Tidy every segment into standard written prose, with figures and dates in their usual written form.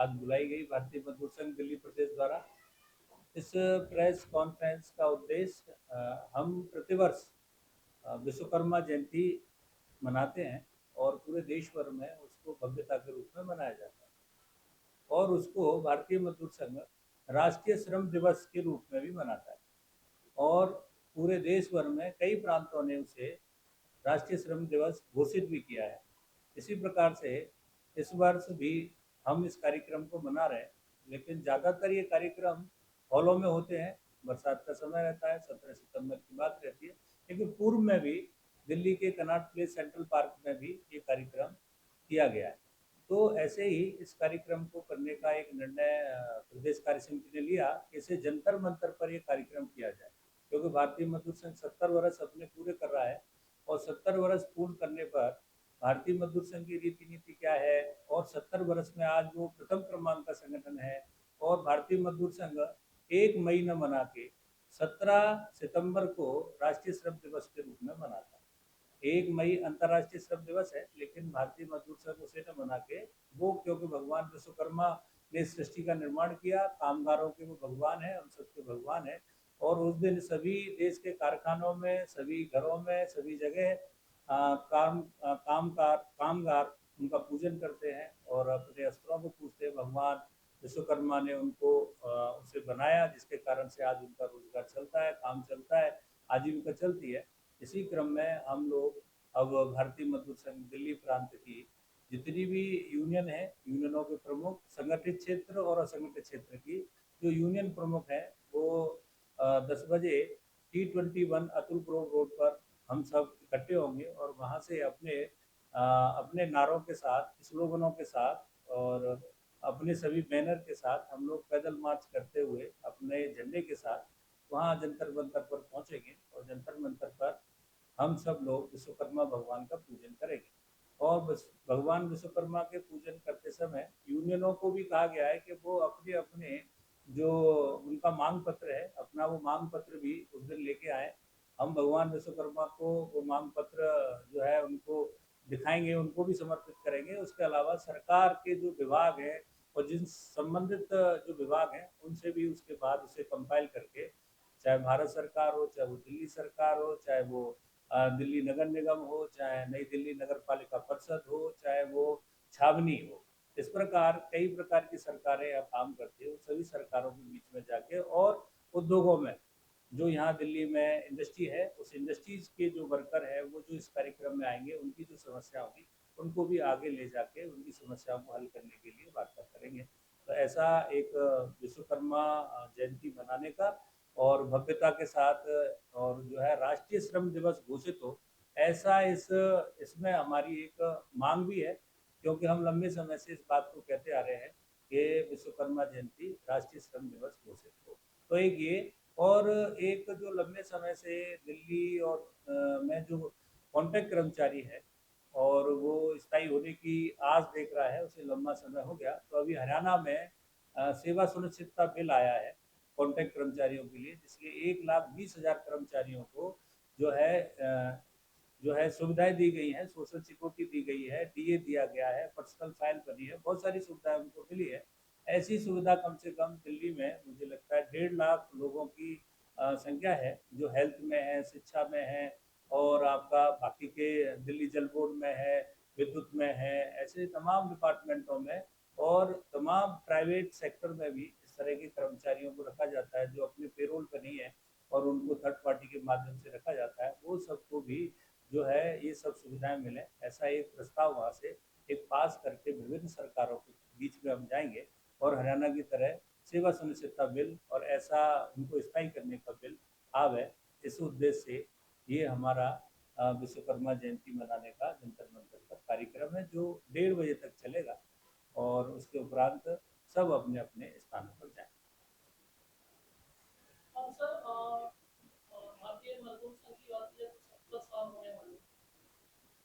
आज बुलाई गई भारतीय मजदूर संघ दिल्ली प्रदेश द्वारा। इस प्रेस कॉन्फ्रेंस का उद्देश्य हम प्रतिवर्ष विश्वकर्मा जयंती मनाते हैं और पूरे देश भर में उसको भव्यता के रूप में मनाया जाता है और उसको भारतीय मजदूर संघ राष्ट्रीय श्रम दिवस के रूप में भी मनाता है और पूरे देश भर में कई प्रांतों ने उसे राष्ट्रीय श्रम दिवस घोषित भी किया है। इसी प्रकार से इस वर्ष भी हम इस कार्यक्रम को मना रहे हैं, लेकिन ज़्यादातर ये कार्यक्रम हॉलों में होते हैं। बरसात का समय रहता है, 17 सितंबर की बात रहती है, लेकिन पूर्व में भी दिल्ली के कनॉट प्लेस सेंट्रल पार्क में भी ये कार्यक्रम किया गया है। तो ऐसे ही इस कार्यक्रम को करने का एक निर्णय प्रदेश कार्य समिति ने लिया कि इसे जंतर मंतर पर ये कार्यक्रम किया जाए, क्योंकि भारतीय मजदूर संघ 70 वर्ष अपने पूरे कर रहा है और 70 वर्ष पूर्ण करने पर भारतीय मजदूर संघ की रीति नीति क्या है और 70 वर्ष में आज वो प्रथम क्रमांक का संगठन है और भारतीय मजदूर संघ 1 मई न मना के 17 सितंबर को राष्ट्रीय श्रम दिवस के रूप में मनाता है। 1 मई अंतर्राष्ट्रीय श्रम दिवस है, लेकिन भारतीय मजदूर संघ उसे न मना के वो, क्योंकि भगवान विश्वकर्मा ने सृष्टि का निर्माण किया, कामगारों के वो भगवान है, हम सबके भगवान है और उस दिन सभी देश के कारखानों में, सभी घरों में, सभी जगह कामगार उनका पूजन करते हैं और अपने अस्त्रों को पूजते हैं। भगवान विश्वकर्मा ने उनको उसे बनाया, जिसके कारण से आज उनका रोजगार चलता है, काम चलता है, आजीविका चलती है। इसी क्रम में हम लोग अब भारतीय मजदूर संघ दिल्ली प्रांत की जितनी भी यूनियन है, यूनियनों के प्रमुख, संगठित क्षेत्र और असंगठित क्षेत्र की जो यूनियन प्रमुख हैं, वो 10 बजे T21 अतुल ग्रोव रोड पर हम सब इकट्ठे होंगे और वहाँ से अपने नारों के साथ, स्लोगनों के साथ और अपने सभी बैनर के साथ हम लोग पैदल मार्च करते हुए अपने झंडे के साथ वहाँ जंतर मंतर पर पहुँचेंगे और जंतर मंतर पर हम सब लोग विश्वकर्मा भगवान का पूजन करेंगे। और भगवान विश्वकर्मा के पूजन करते समय यूनियनों को भी कहा गया है कि वो अपने अपने जो उनका मांग पत्र है, अपना वो मांग पत्र भी उस दिन लेके आए। हम भगवान विश्वकर्मा को वो मांग पत्र जो है उनको दिखाएंगे, उनको भी समर्पित करेंगे। उसके अलावा सरकार के जो विभाग हैं और जिन संबंधित जो विभाग हैं उनसे भी उसके बाद उसे कंपाइल करके, चाहे भारत सरकार हो, चाहे वो दिल्ली सरकार हो, चाहे वो दिल्ली नगर निगम हो, चाहे नई दिल्ली नगर पालिका परिषद हो, चाहे वो छावनी हो, इस प्रकार कई प्रकार की सरकारें अब काम करती है। सभी सरकारों के बीच में जाके और उद्योगों में, जो यहाँ दिल्ली में इंडस्ट्री है, उस इंडस्ट्रीज के जो वर्कर है वो जो इस कार्यक्रम में आएंगे, उनकी जो समस्या होगी उनको भी आगे ले जाके उनकी समस्याओं को हल करने के लिए वार्ता करेंगे। तो ऐसा एक विश्वकर्मा जयंती मनाने का और भव्यता के साथ और जो है राष्ट्रीय श्रम दिवस घोषित हो, ऐसा इसमें हमारी एक मांग भी है, क्योंकि हम लंबे समय से इस बात को कहते आ रहे हैं कि विश्वकर्मा जयंती राष्ट्रीय श्रम दिवस घोषित हो। तो एक ये, और एक जो लंबे समय से दिल्ली और में जो कॉन्ट्रैक्ट कर्मचारी है और वो स्थायी होने की आस देख रहा है, उसे लंबा समय हो गया, तो अभी हरियाणा में सेवा सुनिश्चितता बिल आया है कॉन्ट्रैक्ट कर्मचारियों के लिए, जिसके 1,20,000 कर्मचारियों को जो है जो है सुविधाएं दी गई हैं, सोशल सिक्योरिटी दी गई है, डीए दिया गया है, पर्सनल फाइल बनी है, बहुत सारी सुविधाएं उनको मिली है। ऐसी सुविधा कम से कम दिल्ली में मुझे लगता है 1.5 लाख लोगों की संख्या है जो हेल्थ में है, शिक्षा में है और आपका बाकी के दिल्ली जल बोर्ड में है, विद्युत में है, ऐसे तमाम डिपार्टमेंटों में और तमाम प्राइवेट सेक्टर में भी इस तरह के कर्मचारियों को रखा जाता है जो अपने पेरोल पर नहीं है और उनको थर्ड पार्टी के माध्यम से रखा जाता है। वो सबको भी जो है ये सब सुविधाएं मिले, ऐसा एक प्रस्ताव वहाँ से एक पास करके विभिन्न सरकारों के बीच में हम जाएंगे और हरियाणा की तरह सेवा सुनिश्चितता बिल और ऐसा उनको स्थायी करने का बिल आवे। इस उद्देश्य से ये हमारा विश्वकर्मा जयंती मनाने का जंतर मंतर का कार्यक्रम है, जो 1:30 बजे तक चलेगा और उसके उपरांत सब अपने अपने स्थानों पर जाएंगे। हाँ सर, भारतीय मजदूर संघ की बात की जाए तो 70 साल होने वाले हैं।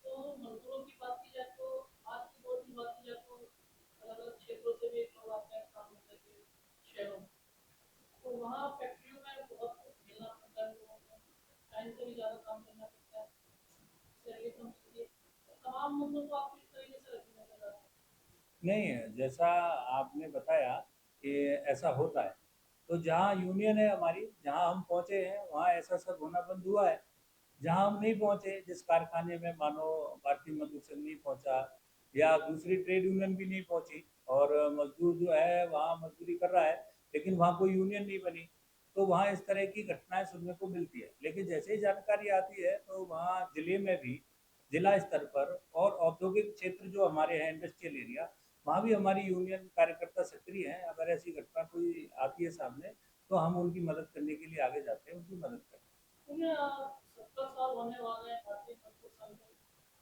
तो मजदूरों की बात की जाए तो आज के दौर की बात की जाए तो अलग अलग क्षेत्रों से भी लोग आते हैं काम करने के लिए शहरों में। तो वहाँ फैक्ट्रियों में बहुत कुछ झेलना पड़ता है लोगों को, टाइम से भी ज़्यादा काम करना पड़ता है। सर ये समझिए तमाम मुद्दों को आप किस तरीके से रखने नजर आते हैं? नहीं, जैसा आपने बताया कि ऐसा होता है, तो जहाँ यूनियन है हमारी, जहाँ हम पहुँचे हैं, वहाँ ऐसा सब होना बंद हुआ है। जहाँ हम नहीं पहुँचे, जिस कारखाने में मानो भारतीय मजदूर संघ नहीं पहुँचा या दूसरी ट्रेड यूनियन भी नहीं पहुँची और मजदूर जो है वहाँ मजदूरी कर रहा है, लेकिन वहाँ कोई यूनियन नहीं बनी, तो वहाँ इस तरह की घटनाएं सुनने को मिलती है। लेकिन जैसे ही जानकारी आती है तो वहाँ जिले में भी, जिला स्तर पर और औद्योगिक क्षेत्र जो हमारे हैं, इंडस्ट्रियल एरिया, वहाँ भी हमारी यूनियन कार्यकर्ता सक्रिय हैं। अगर ऐसी घटना कोई आती है सामने, तो हम उनकी मदद करने के लिए आगे जाते हैं, उनकी मदद करते हैं। उन्हें 70 साल होने वाले हैं भारतीय मजदूर संघ को,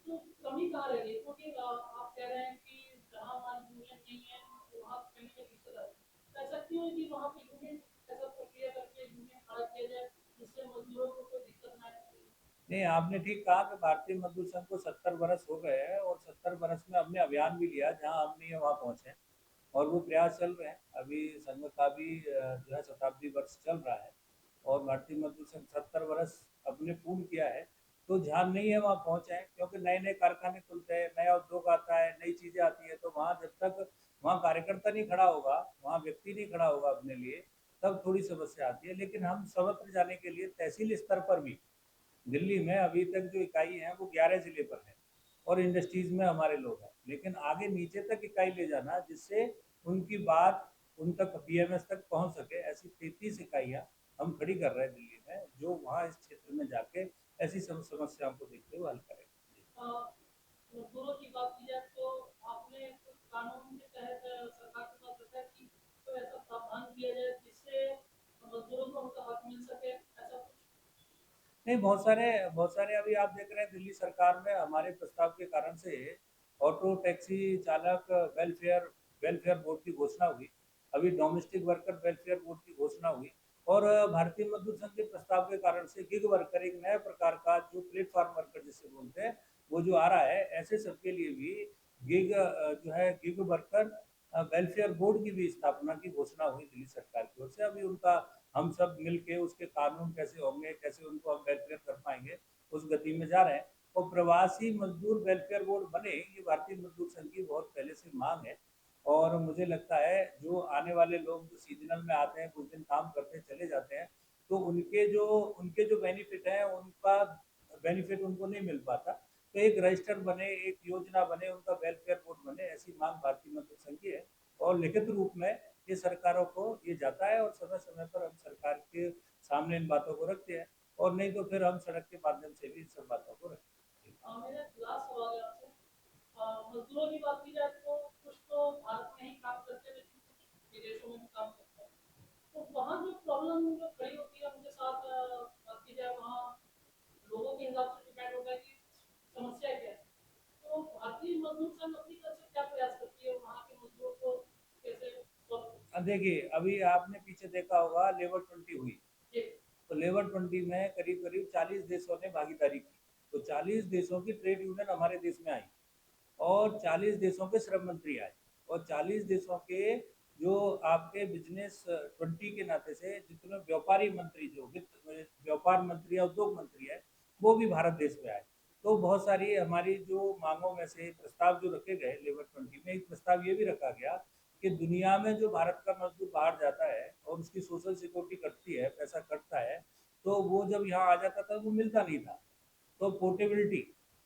तो कमी कहाँ रह गई? क्योंकि आप कह रहे हैं कि जहाँ हमारी यूनियन नहीं है वहाँ कहीं ना कहीं दिक्कत आ रही है। तो ऐसा क्यों है कि वहाँ पे यूनियन ऐसा प्रक्रिया करके यूनियन खड़ा किया जाए जिससे मजदूरों को कोई दिक्कत ना आए? नहीं, आपने ठीक कहा कि भारतीय मजदूर संघ को 70 बरस हो गए हैं और 70 बरस में हमने अभियान भी लिया, जहाँ हम नहीं है वहाँ पहुँचे, और वो प्रयास चल रहे हैं। अभी संघ का भी जो है शताब्दी वर्ष चल रहा है और भारतीय मजदूर संघ 70 बरस अपने पूर्ण किया है। तो जहाँ नहीं है वहाँ पहुँचे हैं, क्योंकि नए नए कारखाने खुलते हैं, नया उद्योग आता है, नई चीज़ें आती है, तो वहाँ जब तक वहाँ कार्यकर्ता नहीं खड़ा होगा, वहाँ व्यक्ति नहीं खड़ा होगा अपने लिए, तब थोड़ी समस्या आती है। लेकिन हम सर्वत्र जाने के लिए तहसील स्तर पर भी, दिल्ली में अभी तक जो इकाई है वो 11 जिले पर है और इंडस्ट्रीज में हमारे लोग हैं, लेकिन आगे नीचे तक इकाई ले जाना जिससे उनकी बात उन तक बीएमएस तक पहुंच सके, ऐसी 33 इकाइयां हम खड़ी कर रहे हैं दिल्ली में, जो वहाँ इस क्षेत्र में जाके ऐसी समस्याओं को देखते हुए हल करेंगे। मजदूरों की बात की जाए तो आपने कुछ कानून के तहत सरकार के पास रखा है कि कोई ऐसा प्रावधान किया जाए जिससे मजदूरों को उनका हक मिल सके, ऐसा कुछ? नहीं, बहुत सारे अभी आप देख रहे हैं दिल्ली सरकार में हमारे प्रस्ताव के कारण से ऑटो टैक्सी चालक वेलफेयर वेलफेयर बोर्ड की घोषणा हुई। अभी डोमेस्टिक वर्कर वेलफेयर बोर्ड की घोषणा हुई और भारतीय मजदूर संघ के प्रस्ताव के कारण से गिग वर्कर, एक नया प्रकार का जो प्लेटफॉर्म वर्कर जिसे बोलते हैं, वो जो आ रहा है, ऐसे सबके लिए भी गिग जो है गिग वर्कर वेलफेयर बोर्ड की भी स्थापना की घोषणा हुई दिल्ली सरकार की ओर से। अभी उनका हम सब मिलके उसके कानून कैसे होंगे, कैसे उनको हम वेलफेयर कर पाएंगे, उस गति में जा रहे हैं। और प्रवासी मजदूर वेलफेयर बोर्ड बने, ये भारतीय मजदूर संघ की बहुत पहले से मांग है और मुझे लगता है जो आने वाले लोग जो सीजनल में आते हैं, कुछ दिन काम करते चले जाते हैं, तो उनके जो बेनिफिट है, उनका बेनिफिट उनको नहीं मिल पाता। तो एक रजिस्टर बने, एक योजना बने, उनका वेलफेयर बोर्ड बने, ऐसी मांग भारतीय मजदूर संघ की है और लिखित रूप में ये सरकारों को ये जाता है और समय समय पर हम सरकार के सामने इन बातों को रखते हैं, और नहीं तो फिर हम सड़क के माध्यम से भी इन सब बातों को रखते हैं। मेरा लास्ट सवाल है आपसे। मजदूरों की बात की जाए तो कुछ तो भारत में ही काम करते हैं लेकिन कुछ विदेशों में भी काम करते हैं, तो वहाँ जो प्रॉब्लम जो खड़ी होती है उनके साथ बात की जाए, वहाँ लोगों के हिसाब से डिपेंड होता है कि समस्या क्या है। तो भारतीय मजदूर संघ अपनी तरफ से क्या प्रयास करती है वहाँ के मजदूरों को कैसे सॉल्व? अब देखिए, अभी आपने पीछे देखा होगा लेबर 20 हुई, जी। तो लेबर 20 में करीब करीब 40 देशों ने भागीदारी की, तो 40 देशों की ट्रेड यूनियन हमारे देश में आई और 40 देशों के श्रम मंत्री आए और 40 देशों के जो आपके बिजनेस 20 के नाते से जितने व्यापारी मंत्री, जो वित्त व्यापार मंत्री या उद्योग मंत्री है, वो भी भारत देश में आए। तो बहुत सारी हमारी जो मांगों में से प्रस्ताव जो रखे गए लेबर 20 में, एक प्रस्ताव ये भी रखा गया कि दुनिया में जो भारत का मजदूर बाहर जाता है और उसकी सोशल सिक्योरिटी कटती है, पैसा कटता है, तो वो जब यहाँ आ जाता था वो मिलता नहीं था। तो पोर्टेबिलिटी,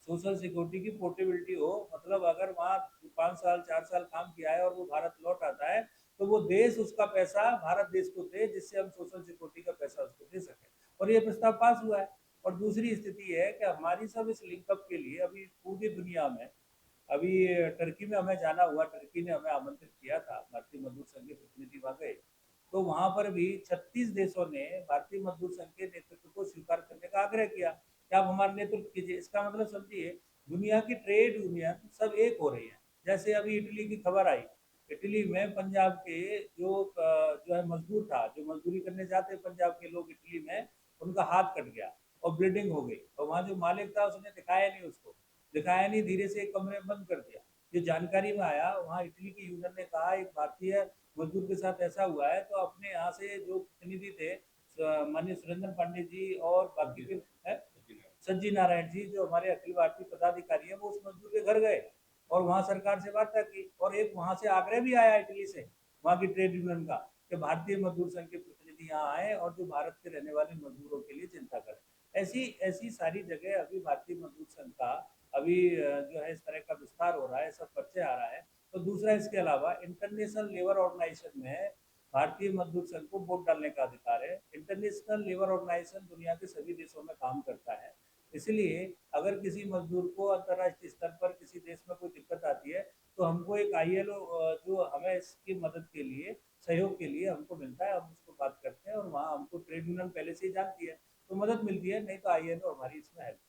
सोशल सिक्योरिटी की पोर्टेबिलिटी हो, मतलब अगर वहाँ 5 साल 4 साल काम किया है और वो भारत लौट आता है, तो वो देश उसका पैसा भारत देश को दे, जिससे हम सोशल सिक्योरिटी का पैसा उसको दे सकें, और ये प्रस्ताव पास हुआ है। और दूसरी स्थिति है कि हमारी सब इस लिंकअप के लिए अभी पूरी दुनिया में, अभी टर्की में हमें जाना हुआ, टर्की ने हमें आमंत्रित किया था, भारतीय मजदूर संघ के प्रतिनिधि वहाँ गए, तो वहाँ पर भी 36 देशों ने भारतीय मजदूर संघ के नेतृत्व को स्वीकार करने का आग्रह किया कि आप हमारा नेतृत्व कीजिए। इसका मतलब समझिए, दुनिया की ट्रेड यूनियन सब एक हो रही है। जैसे अभी इटली की खबर आई, इटली में पंजाब के जो है मजदूर था, जो मजदूरी करने जाते पंजाब के लोग इटली में, उनका हाथ कट गया और ब्लीडिंग हो गई, और वहाँ जो मालिक था उसने दिखाया नहीं, उसको दिखाया नहीं, धीरे से एक कमरे में बंद कर दिया। ये जानकारी में आया, वहाँ इटली की यूनियन ने कहा एक भारतीय मजदूर के साथ ऐसा हुआ है, तो अपने यहाँ से जो प्रतिनिधि थे, माननीय सुरेंद्र पांडे जी और बाकी के सज्जी नारायण जी, जो हमारे अखिल भारतीय पदाधिकारी हैं, वो उस मजदूर के घर गए और वहाँ सरकार से वार्ता की, और एक वहाँ से आग्रह भी आया इटली से, वहाँ की ट्रेड यूनियन का, कि भारतीय मजदूर संघ के प्रतिनिधि यहाँ आए और जो भारत के रहने वाले मजदूरों के लिए चिंता करें। ऐसी ऐसी सारी जगह अभी भारतीय मजदूर संघ का अभी जो है इस तरह का विस्तार हो रहा है, सब परिचय आ रहा है। तो दूसरा, इसके अलावा इंटरनेशनल लेबर ऑर्गेनाइजेशन में भारतीय मजदूर संघ को वोट डालने का अधिकार है। इंटरनेशनल लेबर ऑर्गेनाइजेशन दुनिया के सभी देशों में काम करता है, इसलिए अगर किसी मजदूर को अंतर्राष्ट्रीय स्तर पर किसी देश में कोई दिक्कत आती है, तो हमको एक ILO जो हमें इसकी मदद के लिए, सहयोग के लिए हमको मिलता है, हम उसको बात करते हैं, और वहाँ हमको ट्रेड यूनियन पहले से ही जानती है, तो मदद मिलती है, नहीं तो ILO हमारी इसमें हेल्प